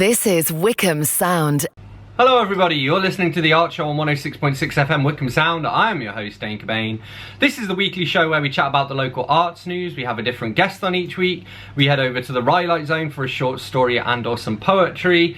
This is Wickham Sound. Hello everybody, you're listening to The Art Show on 106.6 FM Wickham Sound. I am your host, Dane Cobain. This is the weekly show where we chat about the local arts news. We have a different guest on each week. We head over to the Rhylight Zone for a short story and or some poetry.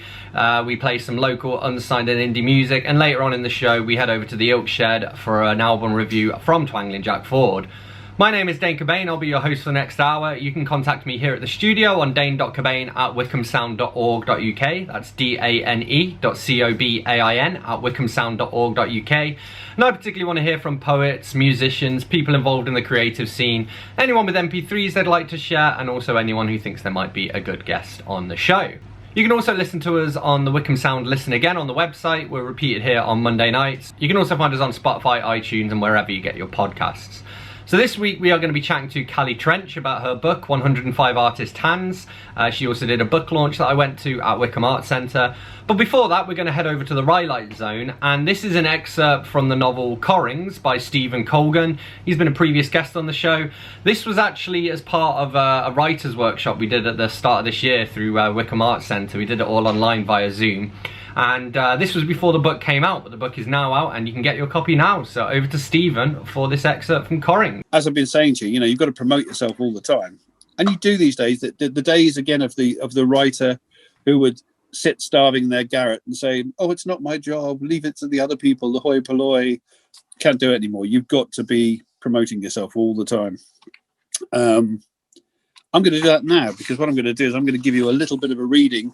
We play some local unsigned and indie music, and later on in the show we head over to the Ilk Shed for an album review from Twangling Jack Ford. My name is Dane Cobain. I'll be your host for the next hour. You can contact me here at the studio on dane.cobain@wickhamsound.org.uk. That's dane.cobain@wickhamsound.org.uk. And I particularly want to hear from poets, musicians, people involved in the creative scene, anyone with MP3s they'd like to share, and also anyone who thinks there might be a good guest on the show. You can also listen to us on the Wickham Sound Listen Again on the website. We're repeated here on Monday nights. You can also find us on Spotify, iTunes, and wherever you get your podcasts. So this week we are going to be chatting to Callie Trench about her book, 105 Artist Hands. She also did a book launch that I went to at Wickham Arts Centre. But before that, we're going to head over to the Rhylight Zone. And this is an excerpt from the novel Corrings by Stephen Colgan. He's been a previous guest on the show. This was actually as part of a writer's workshop we did at the start of this year through Wickham Arts Centre. We did it all online via Zoom. And this was before the book came out, but the book is now out and you can get your copy now. So over to Stephen for this excerpt from Corring. As I've been saying to you, you've got to promote yourself all the time. And you do these days. The days again of the writer who would sit starving in their garret and say, oh, it's not my job, leave it to the other people, the hoi polloi. Can't do it anymore. You've got to be promoting yourself all the time. I'm going to do that now, because what I'm going to do is I'm going to give you a little bit of a reading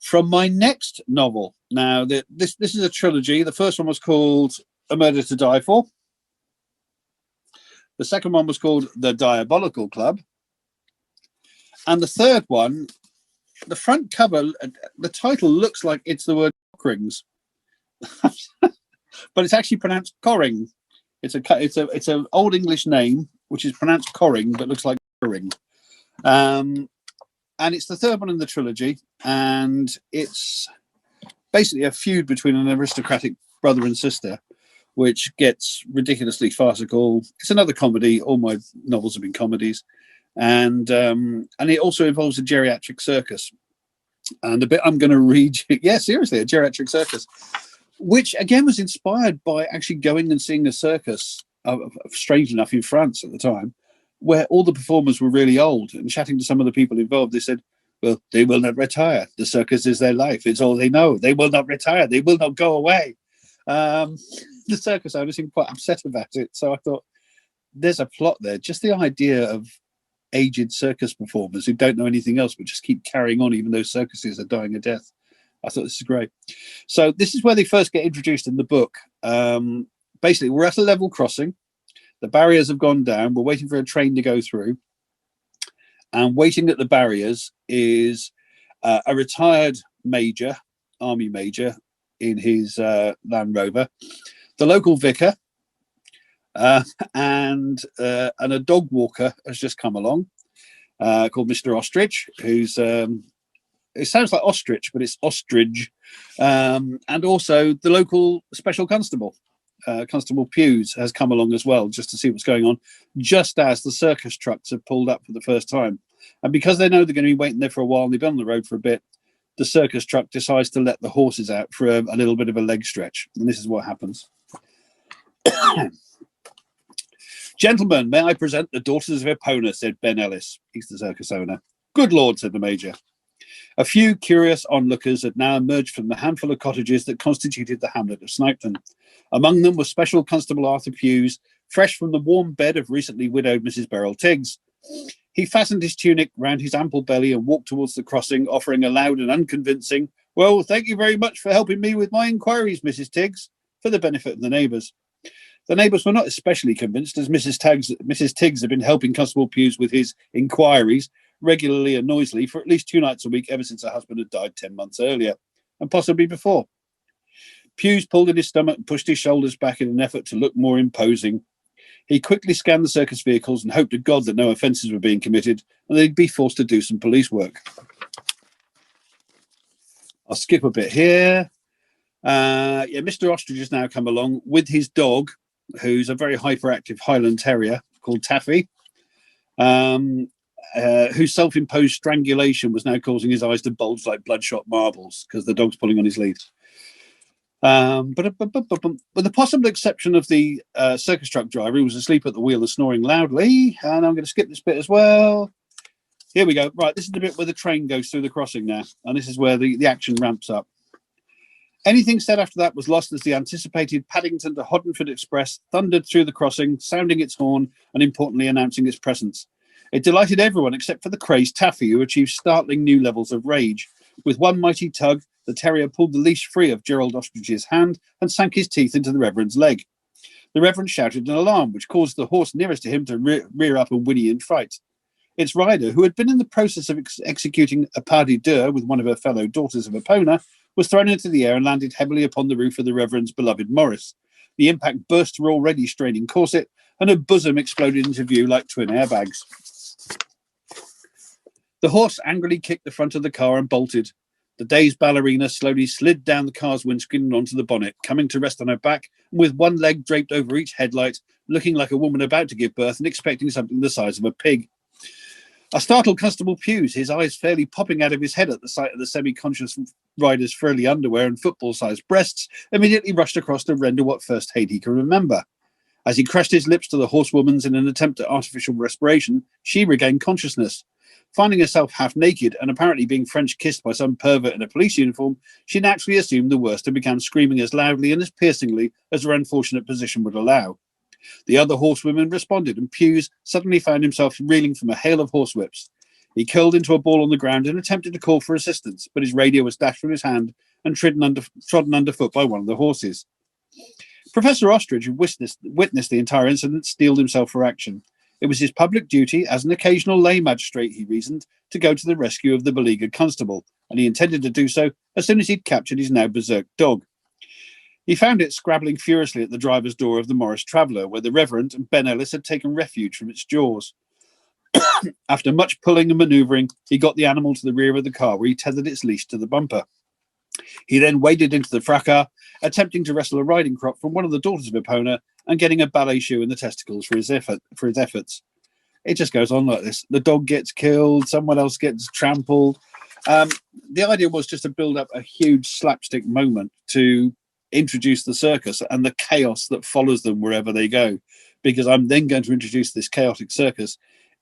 from my next novel. Now, this is a trilogy. The first one was called A Murder to Die For. The second one was called The Diabolical Club. And the third one, the front cover, the title looks like it's the word Corrings, but it's actually pronounced Corring. It's an Old English name, which is pronounced Corring, but looks like Corring. And it's the third one in the trilogy, and it's basically a feud between an aristocratic brother and sister, which gets ridiculously farcical. It's another comedy. All my novels have been comedies. And it also involves a geriatric circus. And the bit I'm going to read you, yeah, seriously, a geriatric circus, which again was inspired by actually going and seeing a circus, strange enough, in France at the time, where all the performers were really old. And chatting to some of the people involved, they said, well, they will not retire. The circus is their life. It's all they know. They will not retire. They will not go away. The circus owners seemed quite upset about it. So I thought, there's a plot there. Just the idea of aged circus performers who don't know anything else but just keep carrying on even though circuses are dying a death. I thought this is great. So this is where they first get introduced in the book. Basically, we're at a level crossing. The barriers have gone down. We're waiting for a train to go through. And waiting at the barriers is a retired major, army major, in his Land Rover, the local vicar, and a dog walker has just come along called Mr. Ostrich, who's it sounds like ostrich, but it's ostrich, and also the local special constable. Constable Pews has come along as well, just to see what's going on, just as the circus trucks have pulled up for the first time. And because they know they're going to be waiting there for a while and they've been on the road for a bit, the circus truck decides to let the horses out for a little bit of a leg stretch. And this is what happens. Gentlemen, may I present the daughters of Epona, said Ben Ellis. He's the circus owner. Good Lord, said the major. A few curious onlookers had now emerged from the handful of cottages that constituted the hamlet of Snipton. Among them was Special Constable Arthur Pews, fresh from the warm bed of recently widowed Mrs. Beryl Tiggs. He fastened his tunic round his ample belly and walked towards the crossing, offering a loud and unconvincing, well, thank you very much for helping me with my inquiries, Mrs. Tiggs, for the benefit of the neighbours. The neighbours were not especially convinced, as Mrs. Tiggs had been helping Constable Pews with his inquiries regularly and noisily for at least 2 nights a week ever since her husband had died 10 months earlier, and possibly before. Pews pulled at his stomach and pushed his shoulders back in an effort to look more imposing. He quickly scanned the circus vehicles and hoped to God that no offences were being committed and they'd be forced to do some police work. I'll skip a bit here. Mr. Ostrich has now come along with his dog, who's a very hyperactive Highland Terrier called Taffy. whose self-imposed strangulation was now causing his eyes to bulge like bloodshot marbles because the dog's pulling on his lead. But with the possible exception of the circus truck driver who was asleep at the wheel and snoring loudly, and I'm going to skip this bit as well. Here we go. Right, this is the bit where the train goes through the crossing now, and this is where the action ramps up. Anything said after that was lost as the anticipated Paddington to Hoddinford Express thundered through the crossing, sounding its horn and importantly announcing its presence. It delighted everyone except for the crazed Taffy, who achieved startling new levels of rage. With one mighty tug, the terrier pulled the leash free of Gerald Ostrich's hand and sank his teeth into the Reverend's leg. The Reverend shouted an alarm, which caused the horse nearest to him to rear up and whinny in fright. Its rider, who had been in the process of executing a pas de deux with one of her fellow daughters of Epona, was thrown into the air and landed heavily upon the roof of the Reverend's beloved Morris. The impact burst her already straining corset, and her bosom exploded into view like twin airbags. The horse angrily kicked the front of the car and bolted. The dazed ballerina slowly slid down the car's windscreen and onto the bonnet, coming to rest on her back, and with one leg draped over each headlight, looking like a woman about to give birth and expecting something the size of a pig. A startled Constable Hughes, his eyes fairly popping out of his head at the sight of the semi-conscious rider's frilly underwear and football-sized breasts, immediately rushed across to render what first aid he can remember. As he crushed his lips to the horsewoman's in an attempt at artificial respiration, she regained consciousness. Finding herself half naked and apparently being French kissed by some pervert in a police uniform, she naturally assumed the worst and began screaming as loudly and as piercingly as her unfortunate position would allow. The other horsewomen responded, and Hughes suddenly found himself reeling from a hail of horsewhips. He curled into a ball on the ground and attempted to call for assistance, but his radio was dashed from his hand and trodden underfoot by one of the horses. Professor Ostrich, who witnessed the entire incident, steeled himself for action. It was his public duty, as an occasional lay magistrate, he reasoned, to go to the rescue of the beleaguered constable, and he intended to do so as soon as he'd captured his now berserk dog. He found it scrabbling furiously at the driver's door of the Morris Traveller, where the Reverend and Ben Ellis had taken refuge from its jaws. After much pulling and manoeuvring, he got the animal to the rear of the car, where he tethered its leash to the bumper. He then waded into the fracas, attempting to wrestle a riding crop from one of the daughters of Epona and getting a ballet shoe in the testicles for his efforts. It just goes on like this. The dog gets killed, someone else gets trampled. The idea was just to build up a huge slapstick moment to introduce the circus and the chaos that follows them wherever they go, because I'm then going to introduce this chaotic circus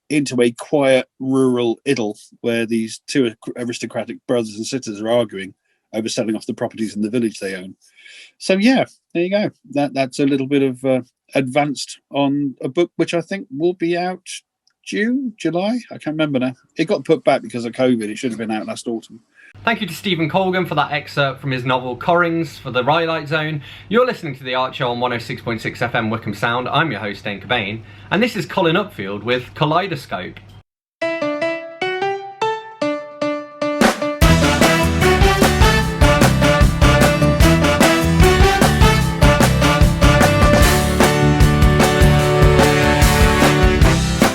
into a quiet rural idyll where these two aristocratic brothers and sisters are arguing over selling off the properties in the village they own. So yeah, there you go. That's a little bit of advanced on a book which I think will be out June, July. I can't remember now. It got put back because of COVID. It should have been out last autumn. Thank you to Stephen Colgan for that excerpt from his novel Corrings for the Rhyolite Zone. You're listening to The Art Show on 106.6 FM Wickham Sound. I'm your host, Dane Cobain, and this is Colin Upfield with Kaleidoscope.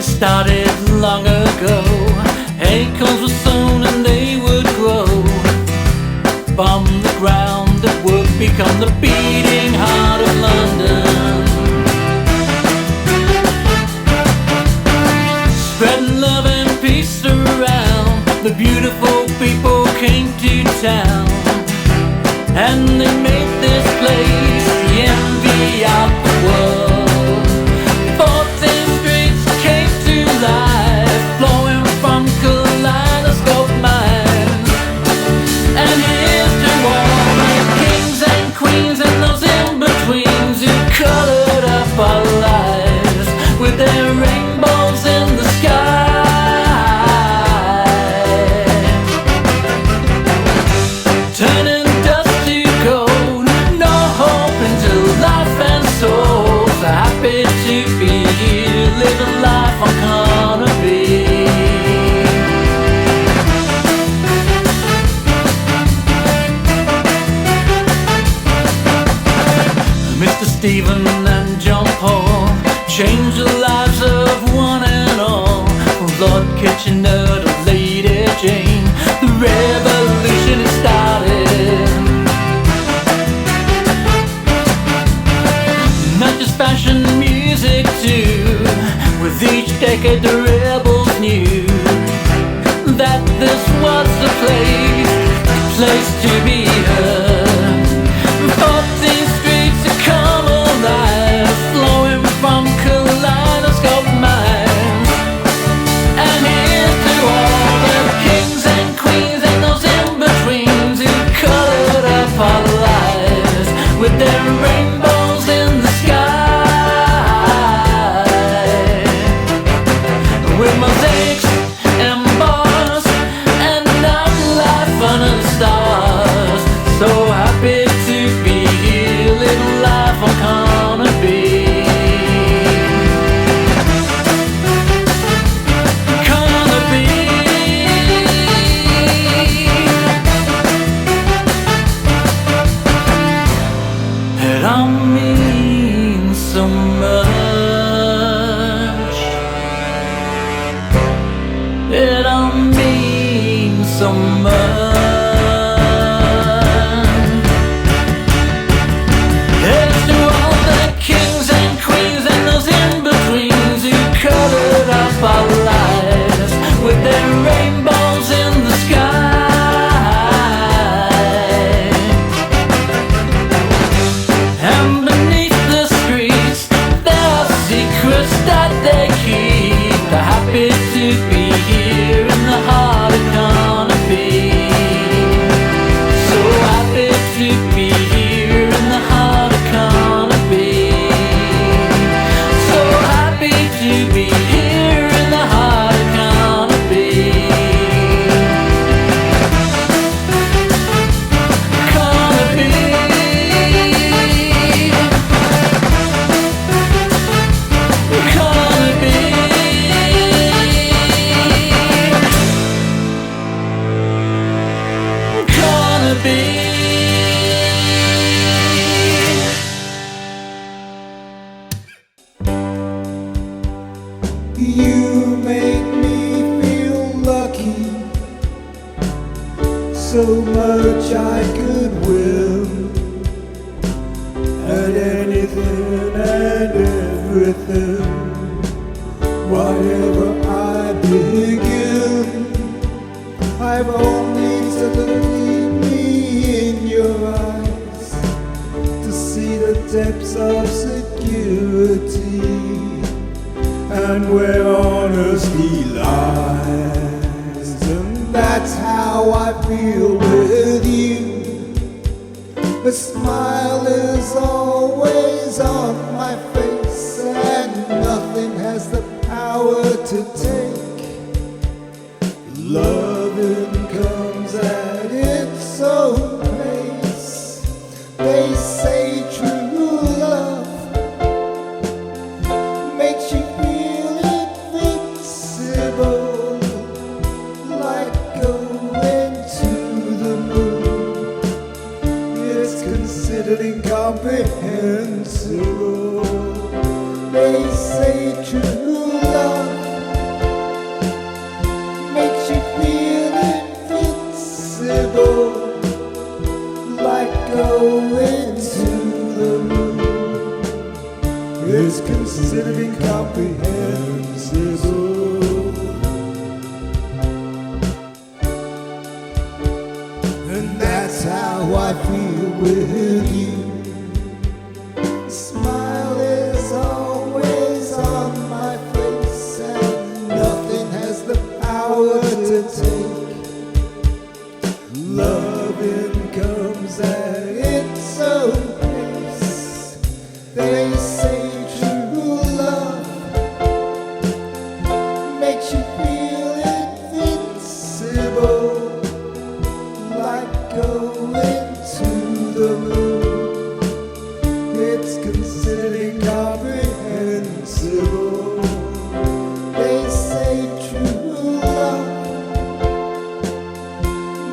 Started long ago, acorns were sown and they would grow from the ground that would become the beating heart of London. Spreading love and peace around, the beautiful people came to town, and they made this place the envy of the world. Flowing from Kaleidoscope Mine. And here's to all my kings and queens and those in-betweens who colored up our lives with their rainbows in the sky. Turning dust to gold, no hope into life and soul. So happy to be here, living life on Carnaby. Mr. Stephen and John Paul changed the lives of one and all. From Lord Kitchener to Lady Jane, the revolution has started. Not just fashion, music too. With each decade the rebels knew to be heard. 14 streets that come alive, flowing from kaleidoscope minds. And here's to all the kings and queens and those in-betweens who colored up our lives with their rainbows in the sky. With mosaics and bars and nightlife under the stars. So happy to be here, little life I'm gonna be. Gonna be. It all means so much. It all means so much. Here's to all the kings and queens and those in-betweens who colored up our lives with their rainbows in the sky. And beneath the streets there are secrets that they keep. They're happy to be here in the heart of gonna be. So happy to be here in the heart of gonna be. So happy to be here in the heart of gonna be. Gonna be. Gonna be. Gonna be. You make me feel lucky, so much I could will, and anything and everything, whatever I begin. I've only to look deeply in your eyes to see the depths of security and where honesty lies. And that's how I feel with you. A smile is always on my face, and nothing has the power to take. Loving comes at its own pace. They say true love makes you feel invincible, like going to the moon. It's considered incomprehensible. They say true love makes you feel invincible, like going to the moon. It's considered incomprehensible. And that's how I feel with you. Smile is always on my face, and nothing has the power to take. Loving comes at its own pace. They say true love makes you feel invincible, like going to the moon. It's considered incomprehensible. They say true love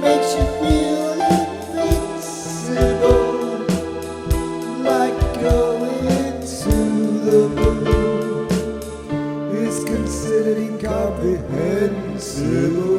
makes you feel invincible, like going to the moon. It's considered incomprehensible.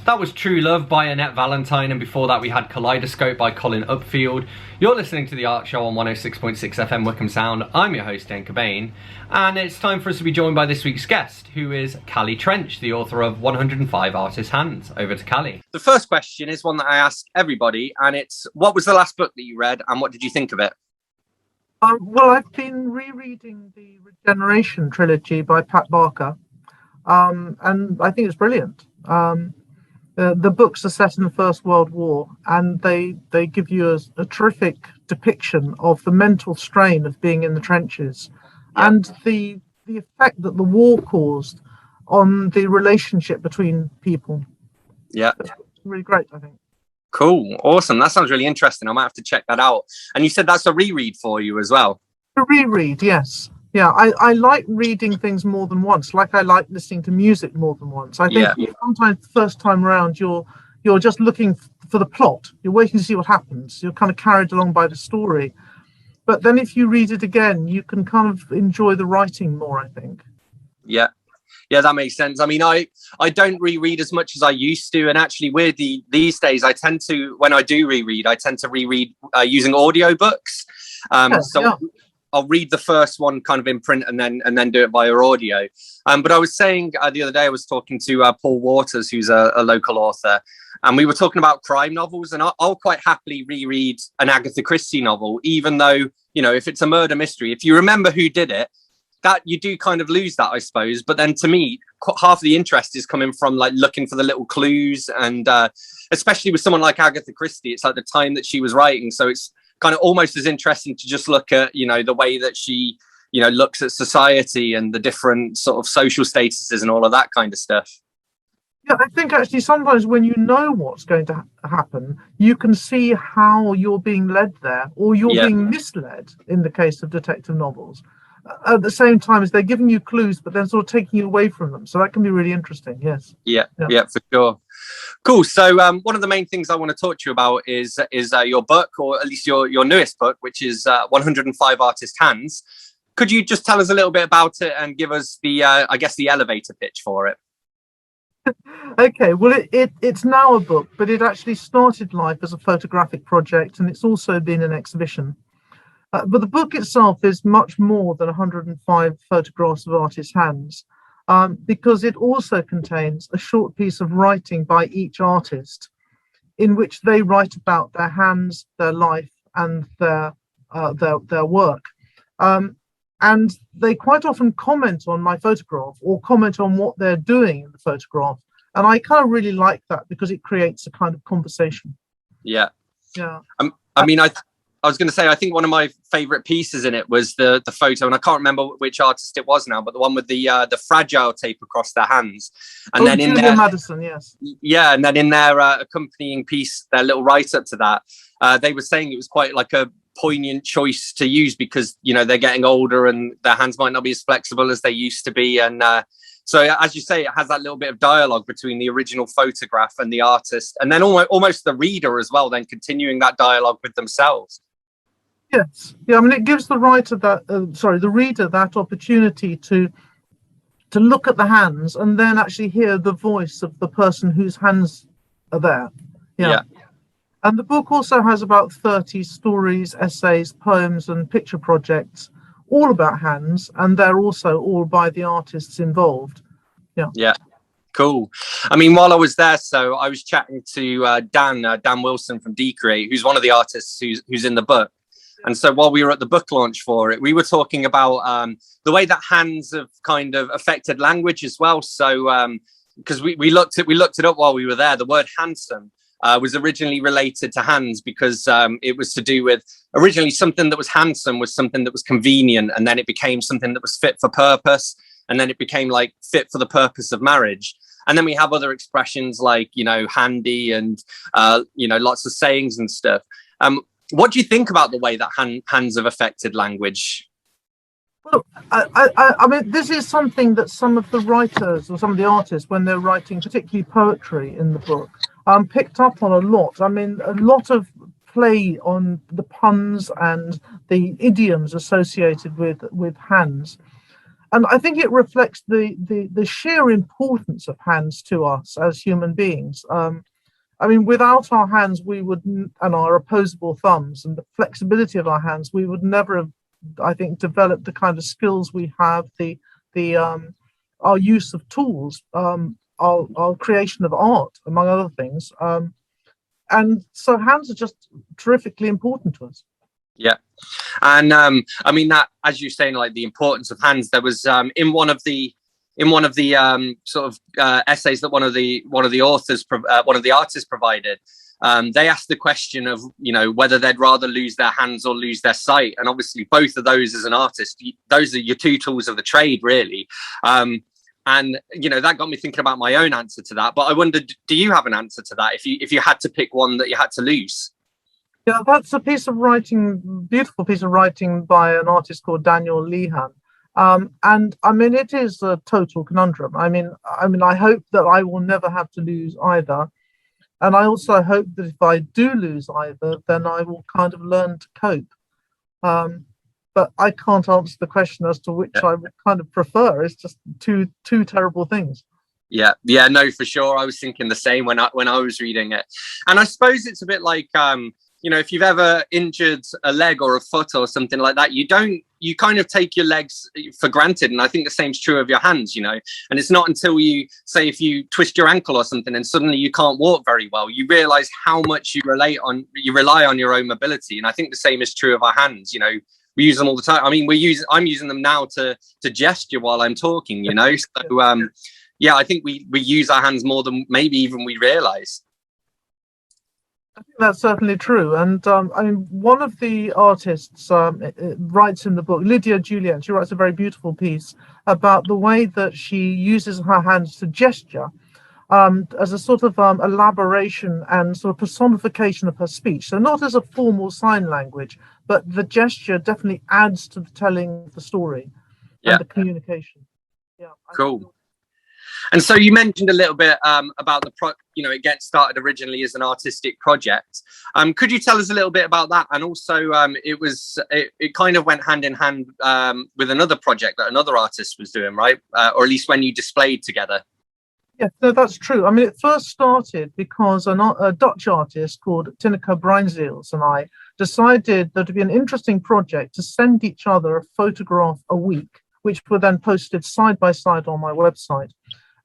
That was True Love by Annette Valentine, and before that we had Kaleidoscope by Colin Upfield. You're listening to The Art Show on 106.6 FM Wickham Sound. I'm your host, Dane Cobain, and it's time for us to be joined by this week's guest, who is Callie Trench, the author of 105 Artists' Hands. Over to Callie. The first question is one that I ask everybody, and it's, what was the last book that you read, and what did you think of it? Well, I've been rereading the Regeneration trilogy by Pat Barker, and I think it's brilliant. The books are set in the First World War, and they give you a terrific depiction of the mental strain of being in the trenches, and the effect that the war caused on the relationship between people. Yeah. It's really great, I think. Cool. Awesome. That sounds really interesting. I might have to check that out. And you said that's a reread for you as well. A reread, yes. Yeah, I like reading things more than once, like I like listening to music more than once. I think sometimes the first time around you're just looking for the plot. You're waiting to see what happens. You're kind of carried along by the story. But then if you read it again, you can kind of enjoy the writing more, I think. Yeah. Yeah, that makes sense. I mean, I don't reread as much as I used to. And actually, weirdly, these days, I tend to, when I do reread, I tend to reread using audiobooks. I'll read the first one kind of in print and then do it via audio. But I was saying the other day, I was talking to Paul Waters, who's a local author, and we were talking about crime novels. And I'll quite happily reread an Agatha Christie novel, even though, you know, if it's a murder mystery, if you remember who did it, that you do kind of lose that, I suppose. But then to me, half the interest is coming from like looking for the little clues. And especially with someone like Agatha Christie, it's like the time that she was writing. So it's kind of almost as interesting to just look at, you know, the way that she, you know, looks at society and the different sort of social statuses and all of that kind of stuff. Yeah, I think actually sometimes when you know what's going to happen, you can see how you're being led there, or you're being misled in the case of detective novels. At the same time as they're giving you clues, but then sort of taking you away from them. So that can be really interesting. Yes. Yeah, for sure. Cool. So one of the main things I want to talk to you about is your book, or at least your newest book, which is 105 Artists' Hands. Could you just tell us a little bit about it and give us the, I guess, the elevator pitch for it? Okay. Well, it's now a book, but it actually started life as a photographic project, and it's also been an exhibition. But the book itself is much more than 105 photographs of artists' hands, because it also contains a short piece of writing by each artist in which they write about their hands, their life, and their work. And they quite often comment on my photograph or comment on what they're doing in the photograph. And I kind of really like that because it creates a kind of conversation. Yeah. Yeah. I mean, I was going to say, I think one of my favorite pieces in it was the photo, and I can't remember which artist it was now, but the one with the fragile tape across their hands. And then in there, Madison, yes. Yeah, and then in their accompanying piece, their little write-up to that, they were saying it was quite like a poignant choice to use because, you know, they're getting older and their hands might not be as flexible as they used to be. And so, as you say, it has that little bit of dialogue between the original photograph and the artist, and then almost the reader as well, then continuing that dialogue with themselves. Yes, yeah. I mean, it gives the reader that opportunity to look at the hands and then actually hear the voice of the person whose hands are there. Yeah. And the book also has about 30 stories, essays, poems, and picture projects, all about hands, and they're also all by the artists involved. Yeah. Cool. I mean, while I was there, so I was chatting to Dan Wilson from Decreate, who's one of the artists who's in the book. And so while we were at the book launch for it, we were talking about the way that hands have kind of affected language as well. So because we looked it up while we were there, the word handsome was originally related to hands because it was to do with originally something that was handsome was something that was convenient, and then it became something that was fit for purpose, and then it became like fit for the purpose of marriage. And then we have other expressions like, you know, handy and, you know, lots of sayings and stuff. What do you think about the way that hands have affected language? Well, I mean, this is something that some of the writers or some of the artists, when they're writing particularly poetry in the book, picked up on a lot. I mean, a lot of play on the puns and the idioms associated with hands. And I think it reflects the sheer importance of hands to us as human beings. I mean, without our hands, and our opposable thumbs and the flexibility of our hands, we would never have, I think, developed the kind of skills we have, our use of tools, our creation of art, among other things. And so hands are just terrifically important to us. Yeah. And I mean, that, as you're saying, like the importance of hands, there was in one of the sort of essays that one of the authors, one of the artists provided, they asked the question of, you know, whether they'd rather lose their hands or lose their sight. And obviously both of those, as an artist, those are your two tools of the trade, really. And, you know, that got me thinking about my own answer to that. But I wondered, do you have an answer to that if you had to pick one that you had to lose? Yeah, that's a piece of writing, beautiful piece of writing by an artist called Daniel Lehan. And I mean, it is a total conundrum. I mean, I hope that I will never have to lose either. And I also hope that if I do lose either, then I will kind of learn to cope. But I can't answer the question as to which I would kind of prefer. It's just two terrible things. Yeah, no, for sure. I was thinking the same when I was reading it. And I suppose it's a bit like, you know, if you've ever injured a leg or a foot or something like that, you kind of take your legs for granted. And I think the same's true of your hands, you know. And it's not until you, say, if you twist your ankle or something and suddenly you can't walk very well, you realize how much you rely on your own mobility. And I think the same is true of our hands. You know, we use them all the time. I mean, I'm using them now to gesture while I'm talking, you know. So yeah, I think we use our hands more than maybe even we realize. I think that's certainly true. And I mean, one of the artists writes in the book, Lydia Julian, she writes a very beautiful piece about the way that she uses her hands to gesture as a sort of elaboration and sort of personification of her speech. So not as a formal sign language, but the gesture definitely adds to the telling of the story and the communication. Yeah. Cool. And so you mentioned a little bit about you know, it gets started originally as an artistic project. Could you tell us a little bit about that? And also, it kind of went hand in hand with another project that another artist was doing, right? Or at least when you displayed together. Yeah, no, that's true. I mean, it first started because a Dutch artist called Tineke Bruinzeels and I decided that it'd be an interesting project to send each other a photograph a week, which were then posted side by side on my website.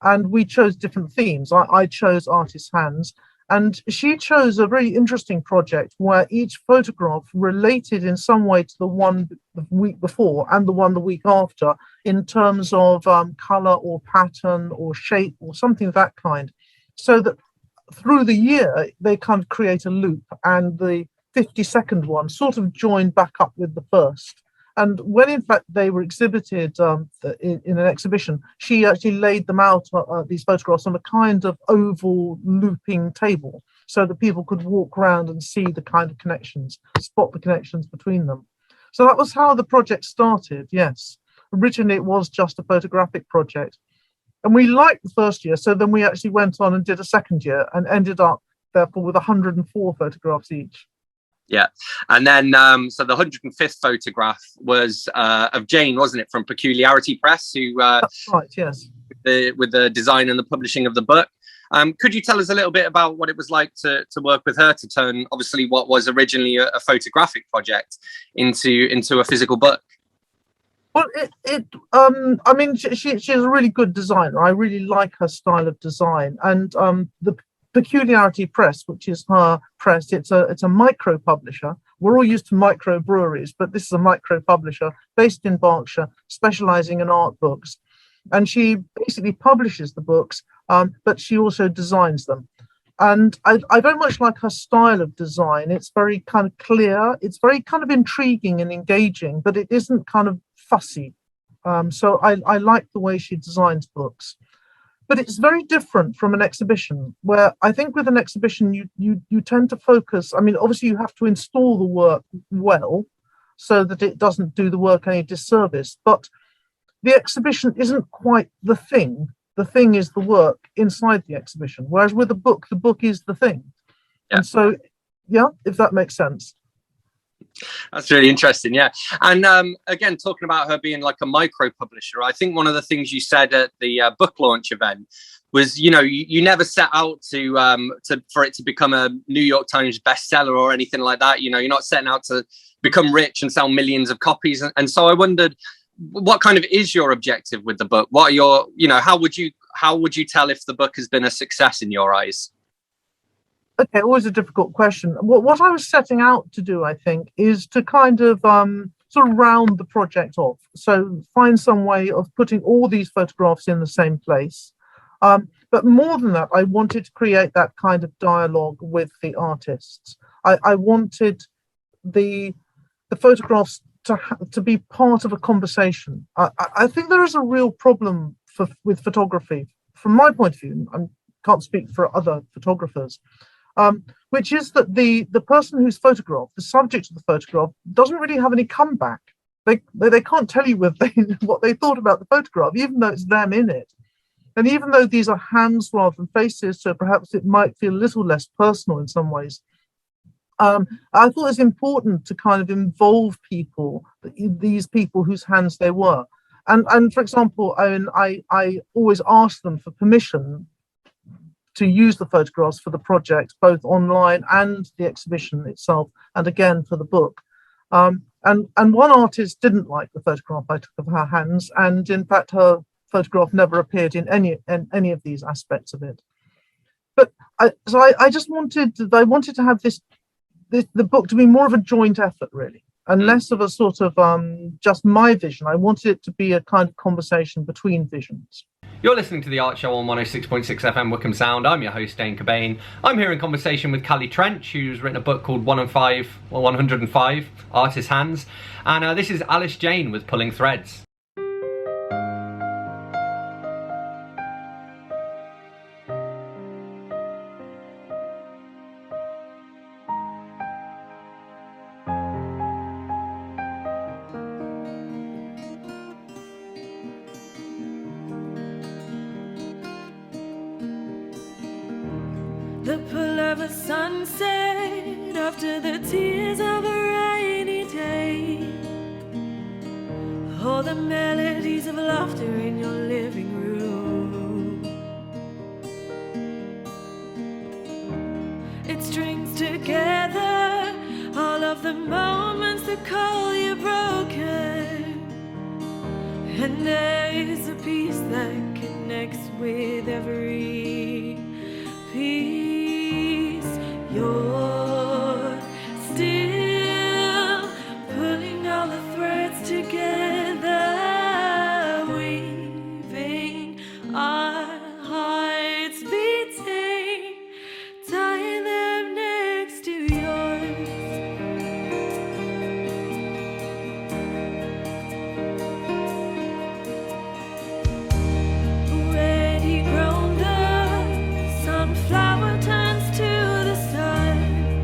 And we chose different themes. I chose artist's hands, and she chose a very interesting project where each photograph related in some way to the one the week before and the one the week after in terms of color or pattern or shape or something of that kind. So that through the year, they kind of create a loop, and the 52nd one sort of joined back up with the first. And when in fact they were exhibited in an exhibition, she actually laid them out, these photographs, on a kind of oval looping table so that people could walk around and see the kind of connections, spot the connections between them. So that was how the project started, yes. Originally it was just a photographic project. And we liked the first year, so then we actually went on and did a second year and ended up, therefore, with 104 photographs each. Yeah. And then so the 105th photograph was of Jane, wasn't it, from Peculiarity Press, who That's right, yes, with the design and the publishing of the book. Could you tell us a little bit about what it was like to work with her to turn obviously what was originally a photographic project into a physical book? Well, I mean, she's a really good designer. I really like her style of design. And the Peculiarity Press, which is her press, it's a micro publisher. We're all used to micro breweries, but this is a micro publisher based in Berkshire, specializing in art books. And she basically publishes the books, but she also designs them. And I very much like her style of design. It's very kind of clear. It's very kind of intriguing and engaging, but it isn't kind of fussy. So I like the way she designs books. But it's very different from an exhibition, where I think with an exhibition, you tend to focus. I mean, obviously, you have to install the work well so that it doesn't do the work any disservice. But the exhibition isn't quite the thing. The thing is the work inside the exhibition. Whereas with a book, the book is the thing. Yeah. And so, yeah, if that makes sense. That's really interesting, yeah. And again, talking about her being like a micro publisher, I think one of the things you said at the book launch event was, you never set out to for it to become a New York Times bestseller or anything like that. You're not setting out to become rich and sell millions of copies. And so I wondered, what kind of is your objective with the book? What are your, how would you tell if the book has been a success in your eyes? Okay, always a difficult question. What I was setting out to do, I think, is to kind of sort of round the project off. So find some way of putting all these photographs in the same place. But more than that, I wanted to create that kind of dialogue with the artists. I wanted the photographs to be part of a conversation. I think there is a real problem with photography, from my point of view. I can't speak for other photographers. Which is that the person who's photographed, the subject of the photograph, doesn't really have any comeback. They can't tell you what they thought about the photograph, even though it's them in it. And even though these are hands rather than faces, so perhaps it might feel a little less personal in some ways. I thought it was important to kind of involve people, these people whose hands they were. And for example, I always ask them for permission to use the photographs for the project, both online and the exhibition itself, and again for the book. And one artist didn't like the photograph I took of her hands, and in fact her photograph never appeared in any of these aspects of it. But I just wanted to have the book to be more of a joint effort, really, and less of a sort of just my vision. I wanted it to be a kind of conversation between visions. You're listening to The Art Show on 106.6 FM Wickham Sound. I'm your host, Dane Cobain. I'm here in conversation with Callie Trench, who's written a book called 105 Artist Hands. And this is Alice Jane with Pulling Threads. The pull of a sunset after the tears of a rainy day. All the melodies of laughter in your living room. It strings together all of the moments that call you broken. And there is a piece that connects with every piece. You're still pulling all the threads together, weaving our hearts beating, tying them next to yours. Already grown, the sunflower turns to the sun.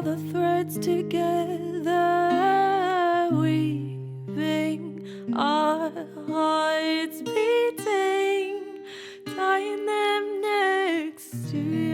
the threads together, weaving our hearts beating, tying them next to yours.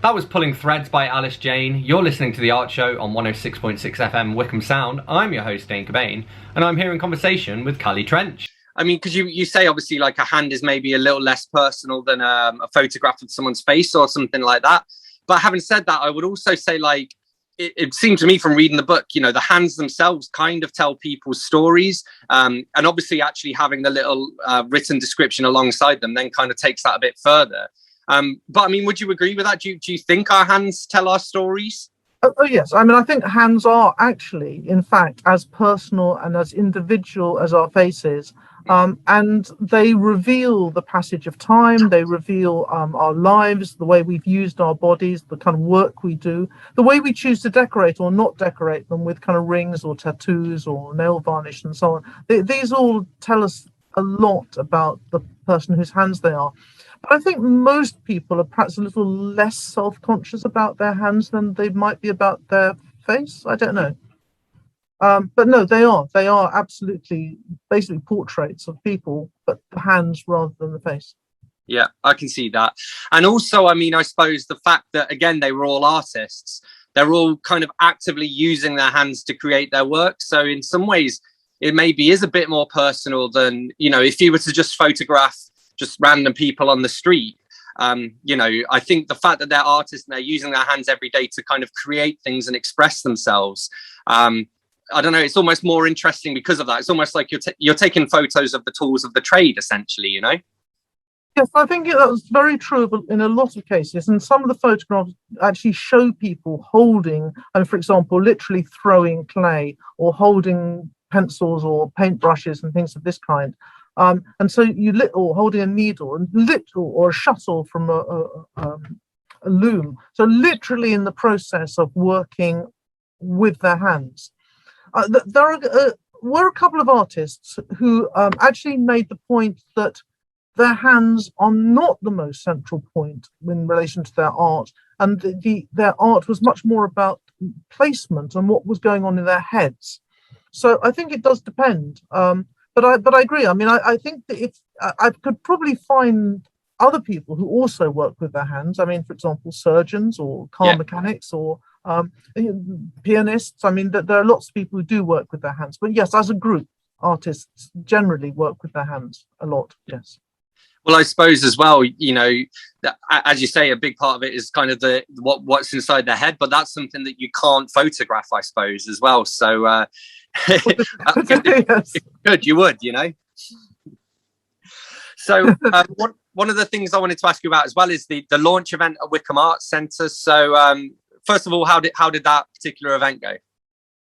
That was Pulling Threads by Alice Jane. You're listening to The Art Show on 106.6 FM Wickham Sound. I'm your host, Dane Cobain, and I'm here in conversation with Callie Trench. I mean, because you say obviously like a hand is maybe a little less personal than a photograph of someone's face or something like that. But having said that, I would also say like it seemed to me from reading the book, you know, the hands themselves kind of tell people's stories. And obviously actually having the little written description alongside them then kind of takes that a bit further. But I mean, would you agree with that? Do you think our hands tell our stories? Oh, yes. I mean, I think hands are actually, in fact, as personal and as individual as our faces. And they reveal the passage of time. They reveal our lives, the way we've used our bodies, the kind of work we do, the way we choose to decorate or not decorate them with kind of rings or tattoos or nail varnish and so on. These all tell us a lot about the person whose hands they are. But I think most people are perhaps a little less self-conscious about their hands than they might be about their face. I don't know. But no, they are absolutely basically portraits of people, but the hands rather than the face. Yeah, I can see that. And also, I mean, I suppose the fact that, again, they were all artists, they're all kind of actively using their hands to create their work. So in some ways, it maybe is a bit more personal than, you know, if you were to just photograph just random people on the street. You know, I think the fact that they're artists and they're using their hands every day to kind of create things and express themselves, I don't know, it's almost more interesting because of that. It's almost like you're taking photos of the tools of the trade, essentially, you know? Yes, I think that's very true in a lot of cases. And some of the photographs actually show people holding, and for example, literally throwing clay or holding pencils or paintbrushes and things of this kind. And so or holding a needle and or a shuttle from a loom. So literally in the process of working with their hands. There were a couple of artists who actually made the point that their hands are not the most central point in relation to their art, and their art was much more about placement and what was going on in their heads. So I think it does depend. But I agree. I mean, I think that if I could probably find other people who also work with their hands. I mean, for example, surgeons or car mechanics or pianists. I mean, there are lots of people who do work with their hands. But yes, as a group, artists generally work with their hands a lot. Yes. Well, I suppose as well, you know, as you say, a big part of it is kind of what's inside their head, but that's something that you can't photograph, I suppose, as well. So Yes. good, you would, you know. So one of the things I wanted to ask you about as well is the launch event at Wickham Arts Centre. So first of all, how did that particular event go?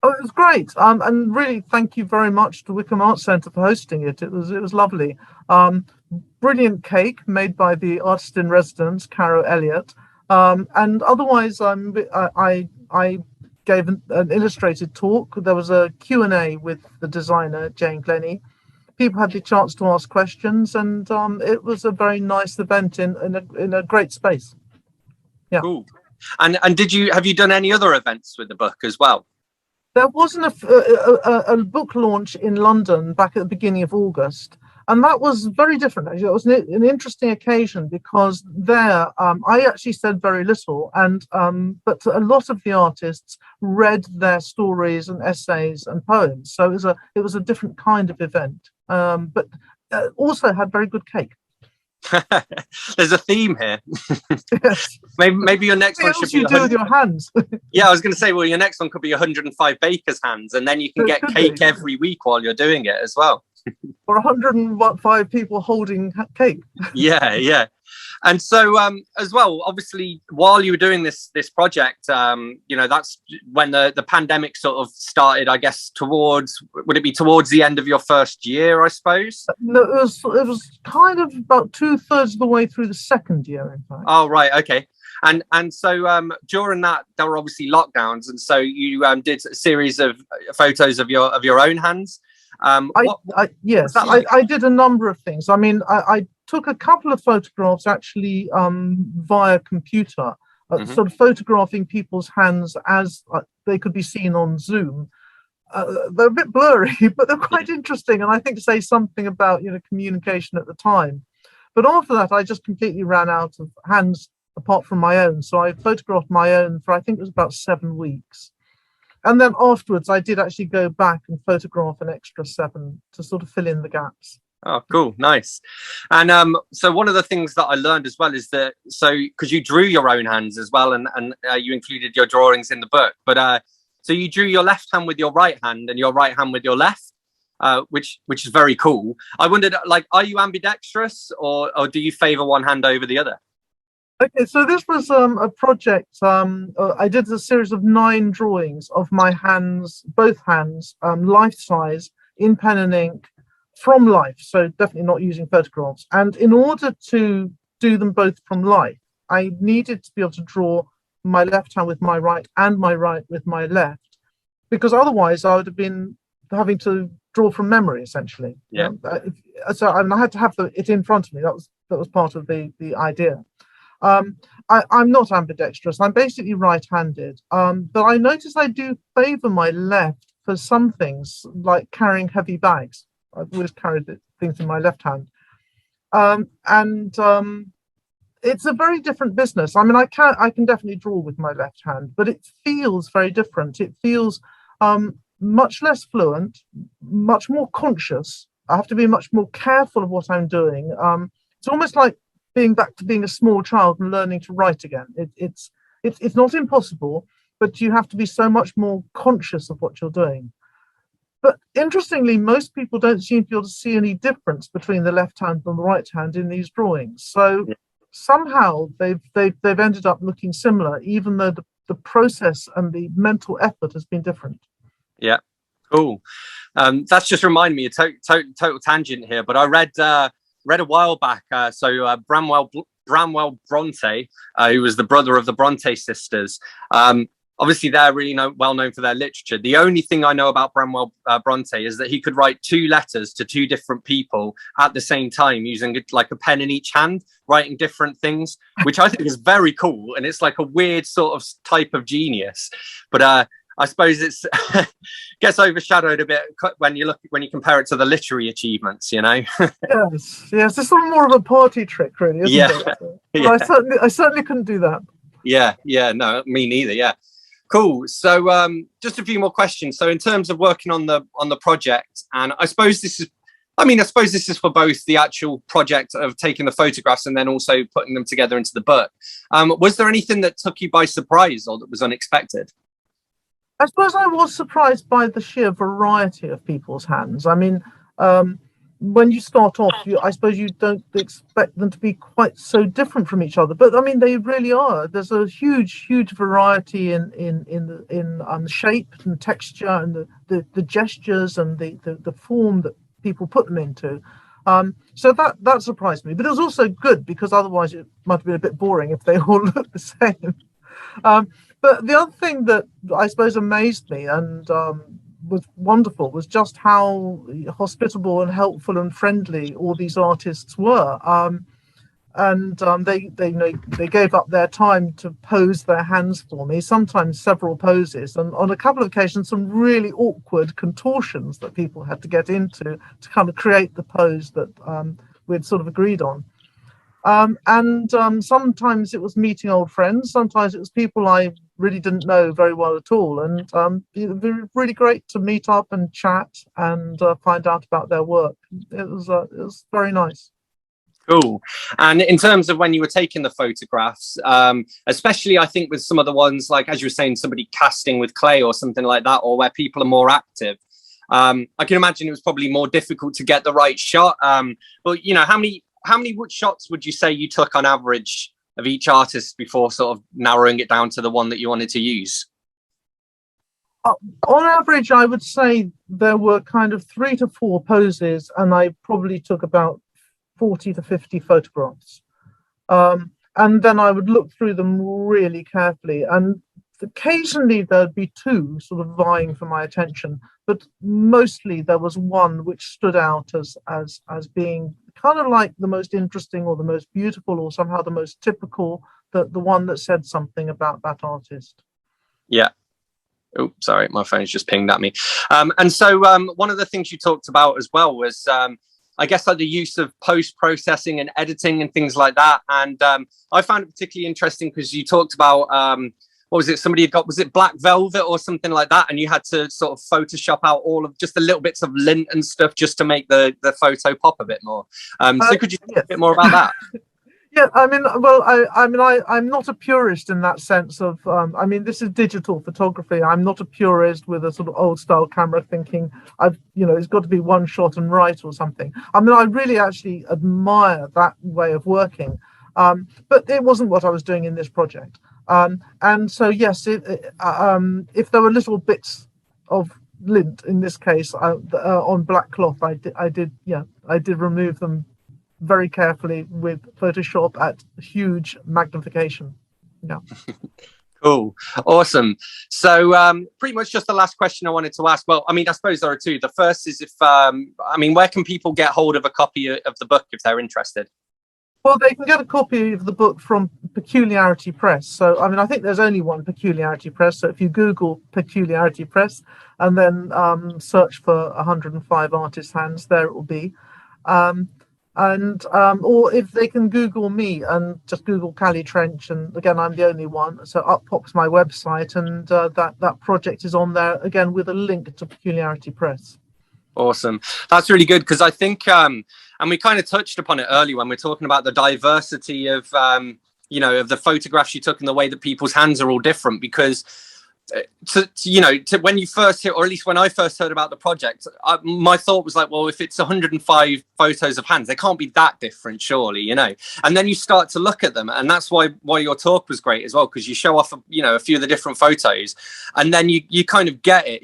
Oh, it was great. And really, thank you very much to Wickham Arts Centre for hosting it. It was lovely. Brilliant cake made by the artist in residence, Caro Elliott. And otherwise, I gave an illustrated talk. There was a Q&A with the designer, Jane Glennie. People had the chance to ask questions, and it was a very nice event in a great space. Yeah. Cool. And have you done any other events with the book as well? There wasn't a book launch in London back at the beginning of August, and that was very different. Actually, it was an interesting occasion because there I actually said very little, and but a lot of the artists read their stories and essays and poems. So it was a different kind of event, but also had very good cake. There's a theme here. Yes. Maybe your next one should be. What do you do with your hands? Yeah, I was going to say, well, your next one could be 105 bakers' hands, and then you can get cake every week while you're doing it as well. Or 105 people holding cake. Yeah. And so as well, obviously, while you were doing this project, you know, that's when the pandemic sort of started, I guess, would it be towards the end of your first year, I suppose? No, it was kind of about 2/3 of the way through the second year, in fact. Oh, right. Okay. And so during that, there were obviously lockdowns. And so you did a series of photos of your own hands. Yes, like? I did a number of things. I mean, I took a couple of photographs actually via computer, sort of photographing people's hands as they could be seen on Zoom. They're a bit blurry, but they're quite interesting, and I think say something about communication at the time. But after that, I just completely ran out of hands apart from my own. So I photographed my own for I think it was about 7 weeks. And then afterwards, I did actually go back and photograph an extra 7 to sort of fill in the gaps. Oh, cool. Nice. And so one of the things that I learned as well is that, because you drew your own hands as well, and you included your drawings in the book, but so you drew your left hand with your right hand and your right hand with your left, which is very cool. I wondered, like, are you ambidextrous or do you favor one hand over the other? Okay, so this was a project. I did a series of 9 drawings of my hands, both hands, life size, in pen and ink, from life. So definitely not using photographs. And in order to do them both from life, I needed to be able to draw my left hand with my right and my right with my left, because otherwise I would have been having to draw from memory, essentially. Yeah. So I had to have it in front of me. That was part of the idea. I'm not ambidextrous. I'm basically right-handed, but I notice I do favor my left for some things, like carrying heavy bags. I've always carried things in my left hand, and it's a very different business. I mean, I can definitely draw with my left hand, but it feels very different. It feels much less fluent, much more conscious. I have to be much more careful of what I'm doing. It's almost like being back to being a small child and learning to write again. It's not impossible, but you have to be so much more conscious of what you're doing. But interestingly, most people don't seem to be able to see any difference between the left hand and the right hand in these drawings. So somehow they've ended up looking similar, even though the process and the mental effort has been different. Yeah, cool. That's just reminded me, a total tangent here, but I read a while back. Bramwell Bronte, who was the brother of the Bronte sisters. Obviously, they're really well known for their literature. The only thing I know about Bramwell Bronte is that he could write 2 letters to 2 different people at the same time, using like a pen in each hand, writing different things, which I think is very cool. And it's like a weird sort of type of genius. But I suppose it's gets overshadowed a bit when you compare it to the literary achievements, Yes, it's sort of more of a party trick, really, isn't it? Yeah. I certainly couldn't do that. Yeah, no, me neither. Yeah, cool. So just a few more questions. So in terms of working on the project, and I suppose this is for both the actual project of taking the photographs and then also putting them together into the book. Was there anything that took you by surprise or that was unexpected? I suppose I was surprised by the sheer variety of people's hands. I mean, when you start off, I suppose you don't expect them to be quite so different from each other, but I mean, they really are. There's a huge variety in shape and texture and the gestures and the form that people put them into. So that surprised me, but it was also good, because otherwise it might have been a bit boring if they all looked the same. But the other thing that I suppose amazed me and was wonderful was just how hospitable and helpful and friendly all these artists were. They gave up their time to pose their hands for me, sometimes several poses, and on a couple of occasions some really awkward contortions that people had to get into to kind of create the pose that we'd sort of agreed on. Sometimes it was meeting old friends, sometimes it was people I really didn't know very well at all, and it was really great to meet up and chat and find out about their work. It was very nice. Cool. And in terms of when you were taking the photographs, especially I think with some of the ones, like as you were saying, somebody casting with clay or something like that, or where people are more active, I can imagine it was probably more difficult to get the right shot. But how many shots would you say you took on average of each artist before sort of narrowing it down to the one that you wanted to use? On average, I would say there were kind of 3 to 4 poses, and I probably took about 40 to 50 photographs. And then I would look through them really carefully, and occasionally there'd be 2 sort of vying for my attention, but mostly there was one which stood out as being kind of like the most interesting or the most beautiful or somehow the most typical, the one that said something about that artist. Yeah. Oh, sorry, my phone's just pinged at me. And so one of the things you talked about as well was, I guess, like the use of post-processing and editing and things like that. And I found it particularly interesting because you talked about, what was it? Somebody had got, was it black velvet or something like that? And you had to sort of Photoshop out all of just the little bits of lint and stuff just to make the photo pop a bit more. So could you talk a bit more about that? Yeah, I mean, well, I'm not a purist in that sense of, I mean, this is digital photography. I'm not a purist with a sort of old style camera thinking it's got to be one shot and right or something. I mean, I really actually admire that way of working, but it wasn't what I was doing in this project. And so, yes, if there were little bits of lint in this case on black cloth, I did remove them very carefully with Photoshop at huge magnification. Yeah. Cool. Awesome. So pretty much just the last question I wanted to ask. Well, I mean, I suppose there are two. The first is where can people get hold of a copy of the book if they're interested? Well, they can get a copy of the book from Peculiarity Press. So, I mean, I think there's only one Peculiarity Press. So if you Google Peculiarity Press and then search for 105 Artists' Hands, there it will be. Or if they can Google me and just Google Callie Trench, and again, I'm the only one, so up pops my website, and that project is on there again with a link to Peculiarity Press. Awesome. That's really good, because I think and we kind of touched upon it earlier when we're talking about the diversity of of the photographs you took and the way that people's hands are all different, because when you first hear, or at least when I first heard about the project, my thought was like, well, if it's 105 photos of hands, they can't be that different, surely, and then you start to look at them, and that's why your talk was great as well, because you show off a few of the different photos, and then you kind of get it,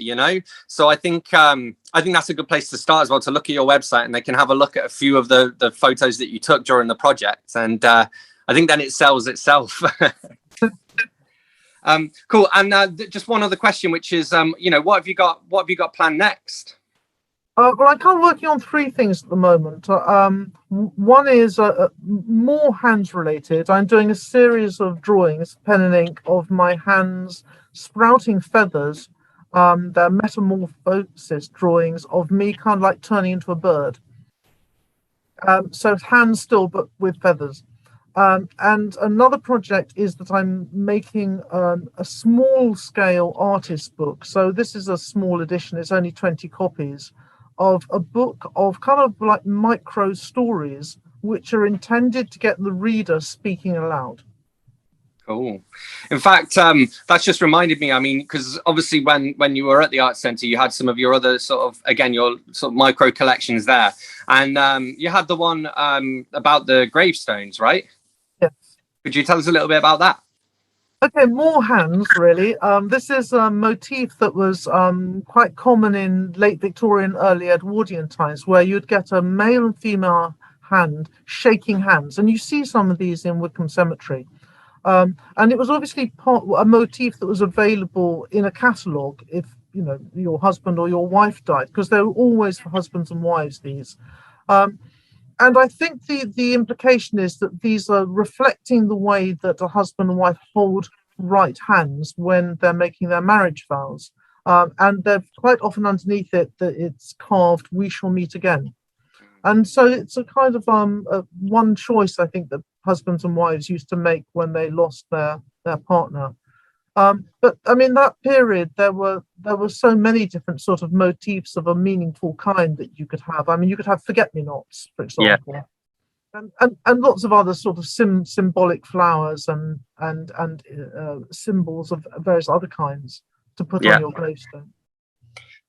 so I think that's a good place to start as well, to look at your website, and they can have a look at a few of the photos that you took during the project, and I think then it sells itself. Cool. And just one other question, which is, what have you got planned next? Well, I'm kind of working on three things at the moment. One is more hands related. I'm doing a series of drawings, pen and ink, of my hands sprouting feathers. They're metamorphosis drawings of me kind of like turning into a bird. So hands still, but with feathers. And another project is that I'm making a small scale artist book. So this is a small edition, it's only 20 copies of a book of kind of like micro stories, which are intended to get the reader speaking aloud. Cool. In fact, that's just reminded me, I mean, because obviously when you were at the Art Centre, you had some of your other your sort of micro collections there. And you had the one about the gravestones, right? Yes. Could you tell us a little bit about that? Okay, more hands, really. This is a motif that was quite common in late Victorian, early Edwardian times, where you'd get a male and female hand shaking hands. And you see some of these in Wickham Cemetery. And it was obviously a motif that was available in a catalogue if, your husband or your wife died, because they were always for husbands and wives, these. And I think the implication is that these are reflecting the way that a husband and wife hold right hands when they're making their marriage vows. And they're quite often underneath it that it's carved, "We shall meet again." And so it's a kind of one choice I think that husbands and wives used to make when they lost their partner. But I mean, that period, there were so many different sort of motifs of a meaningful kind that you could have. I mean, you could have forget-me-nots, for example, and lots of other sort of symbolic flowers and symbols of various other kinds to put on your gravestone.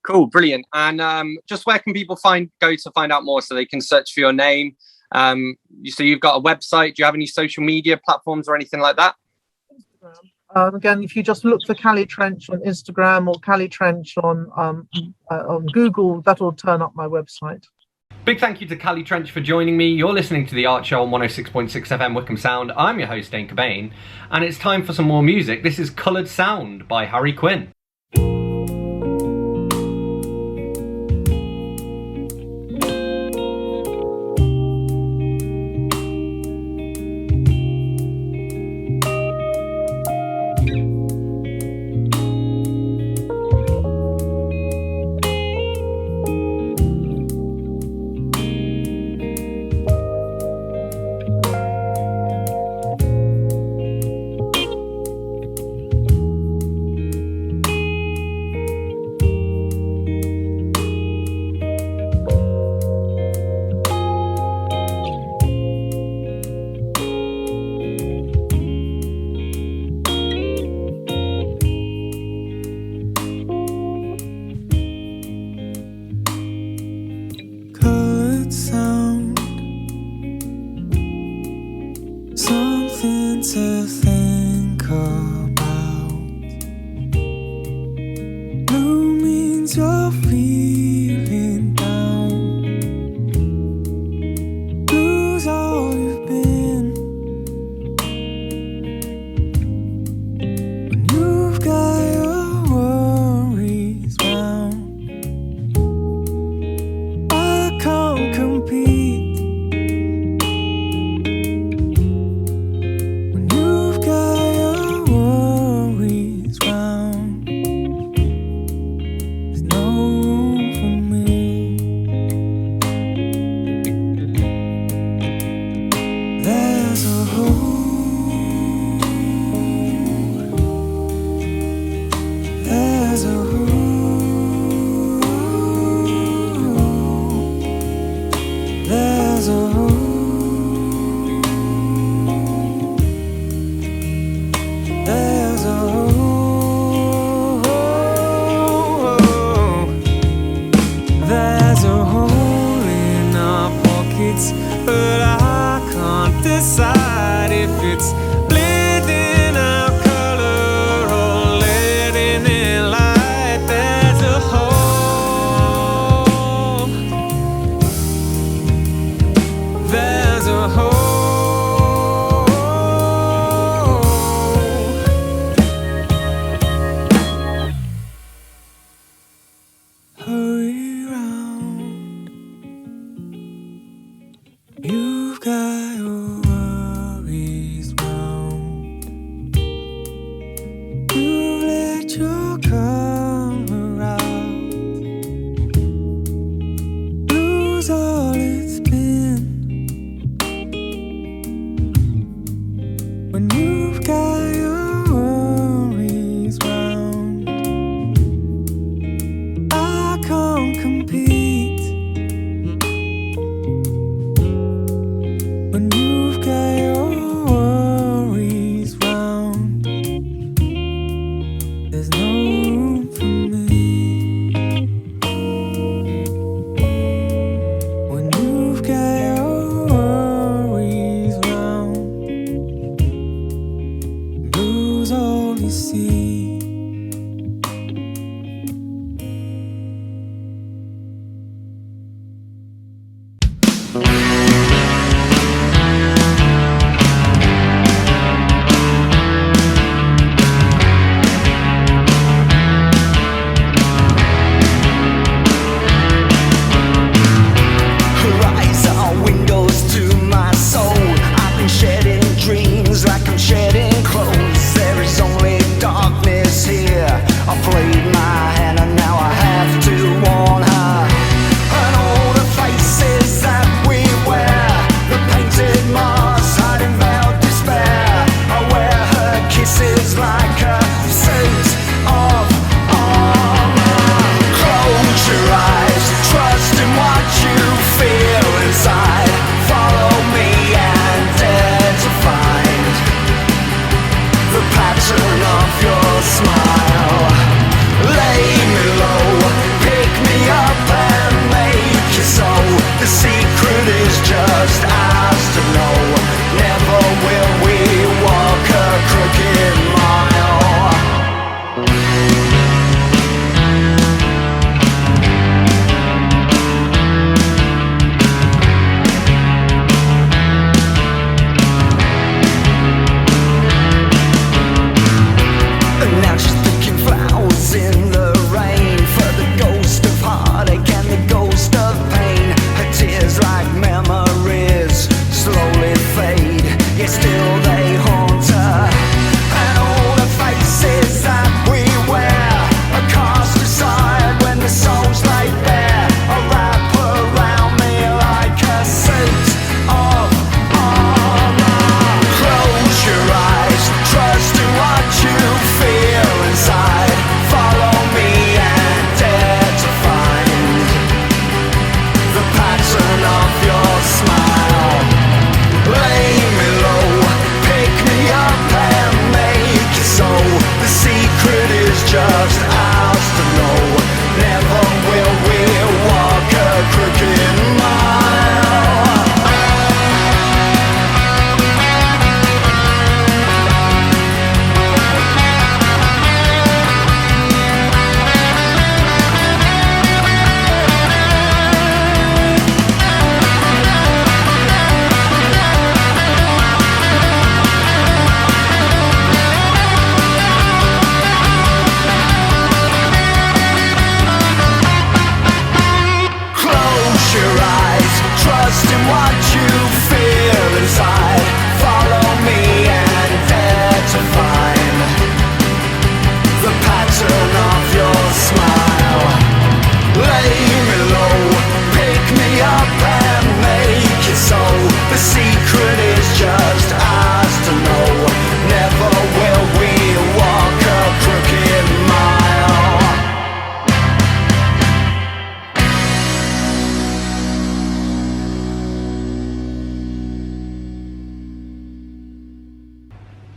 Cool, brilliant. And just where can people go to find out more so they can search for your name? So you've got a website. Do you have any social media platforms or anything like that? Instagram. Again, if you just look for Callie Trench on Instagram or Callie Trench on Google, that'll turn up my website. Big thank you to Callie Trench for joining me. You're listening to The Art Show on 106.6 FM Wickham Sound. I'm your host, Dane Cobain, and it's time for some more music. This is Coloured Sound by Harry Quinn. something to think about. Blue means you're feeling down. Blue's all you've been. When you've got your worries round, I can't compete. When you've got your worries round, there's no room for me. There's a hole. There's a hole. There's a hole. There's a hole. There's a hole in our pockets, but I can't decide if it's bleeding out color or letting in light. There's a hole. There's a hole. Hurry round. You've got your worries round. You've let your color out. Blue's all it's been. When you've got your worries round, I can't compete. When you've got your worries round, there's no room for me. When you've got your worries round, blue's all you see. Horizon windows to my soul. I've been shedding dreams like I'm shedding clothes. There is only dark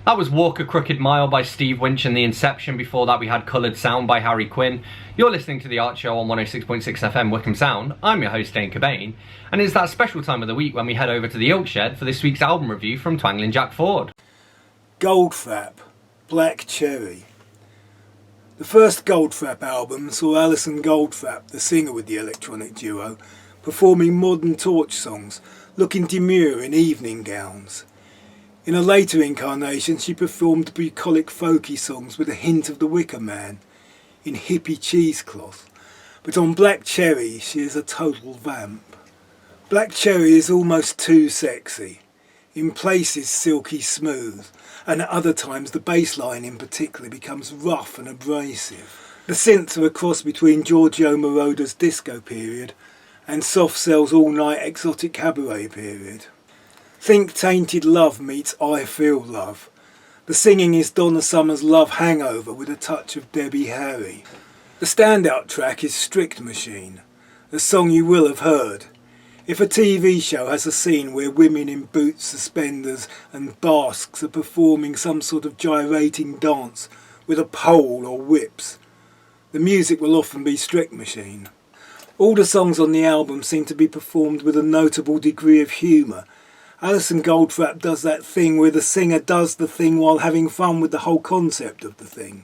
That was Walk a Crooked Mile by Steve Winch and The Inception. Before that we had Coloured Sound by Harry Quinn. You're listening to The Art Show on 106.6 FM Wickham Sound. I'm your host Dane Cobain, and it's that special time of the week when we head over to the Oak Shed for this week's album review from Twangling Jack Ford. Goldfrapp, Black Cherry. The first Goldfrapp album saw Alison Goldfrapp, the singer with the electronic duo, performing modern torch songs, looking demure in evening gowns. In a later incarnation, she performed bucolic folky songs with a hint of the Wicker Man, in hippie cheesecloth. But on Black Cherry, she is a total vamp. Black Cherry is almost too sexy. In places silky smooth, and at other times the bass line in particular becomes rough and abrasive. The synths are a cross between Giorgio Moroder's disco period and Soft Cell's all-night exotic cabaret period. Think Tainted Love meets I Feel Love. The singing is Donna Summer's Love Hangover with a touch of Debbie Harry. The standout track is Strict Machine, a song you will have heard. If a TV show has a scene where women in boots, suspenders and basques are performing some sort of gyrating dance with a pole or whips, the music will often be Strict Machine. All the songs on the album seem to be performed with a notable degree of humour. Alison Goldfrapp does that thing where the singer does the thing while having fun with the whole concept of the thing.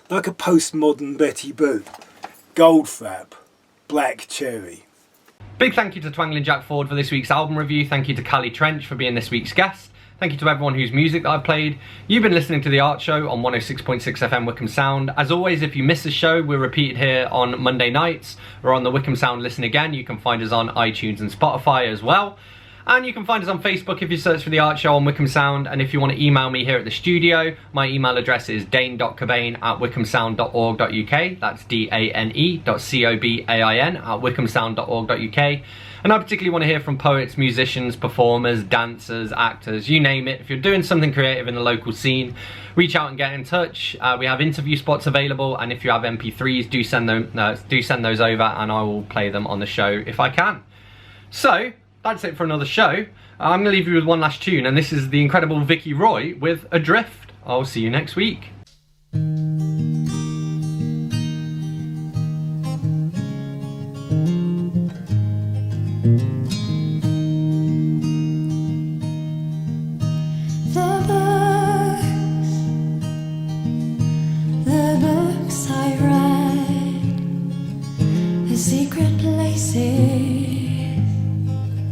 Like a postmodern Betty Boop. Goldfrapp, Black Cherry. Big thank you to Twangling Jack Ford for this week's album review. Thank you to Callie Trench for being this week's guest. Thank you to everyone whose music that I've played. You've been listening to The Art Show on 106.6 FM Wickham Sound. As always, if you miss the show, we're repeated here on Monday nights or on the Wickham Sound Listen Again. You can find us on iTunes and Spotify as well. And you can find us on Facebook if you search for The Art Show on Wickham Sound. And if you want to email me here at the studio, my email address is dane.cobain@wickhamsound.org.uk. That's dane.cobain@wickhamsound.org.uk. And I particularly want to hear from poets, musicians, performers, dancers, actors, you name it. If you're doing something creative in the local scene, reach out and get in touch. We have interview spots available, and if you have MP3s, do send those over and I will play them on the show if I can. So that's it for another show. I'm going to leave you with one last tune, and this is the incredible Vicky Roy with Adrift. I'll see you next week. The books I read, the secret places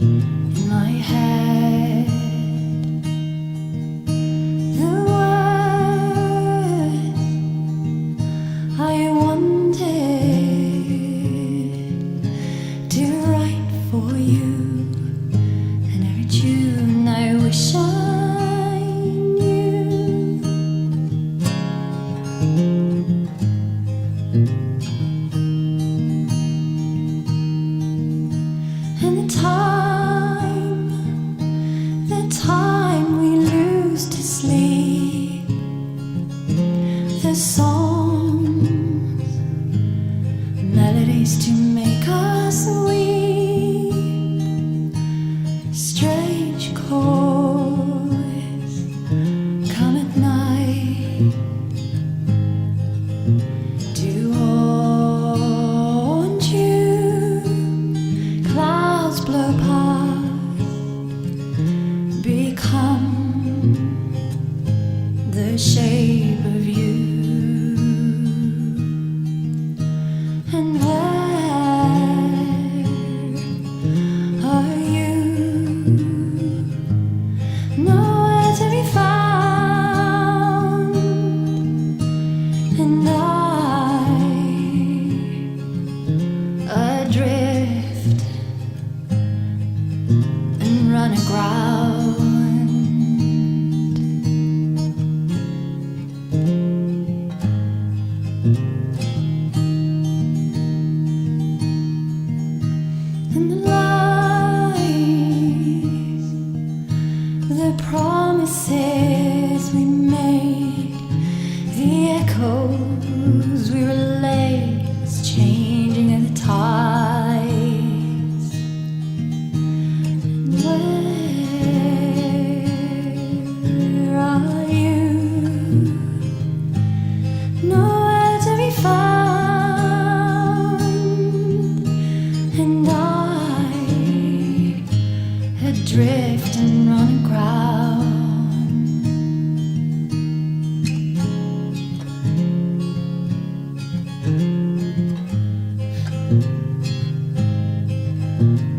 in my head, the words I wanted to write for you, and every tune I wish I knew. And the time we lose to sleep, the songs, melodies to make us weep, strange chords come at night to haunt you. Clouds blow past, become the shape of you. And where are you? Nowhere to be found. And I adrift and run aground. Thank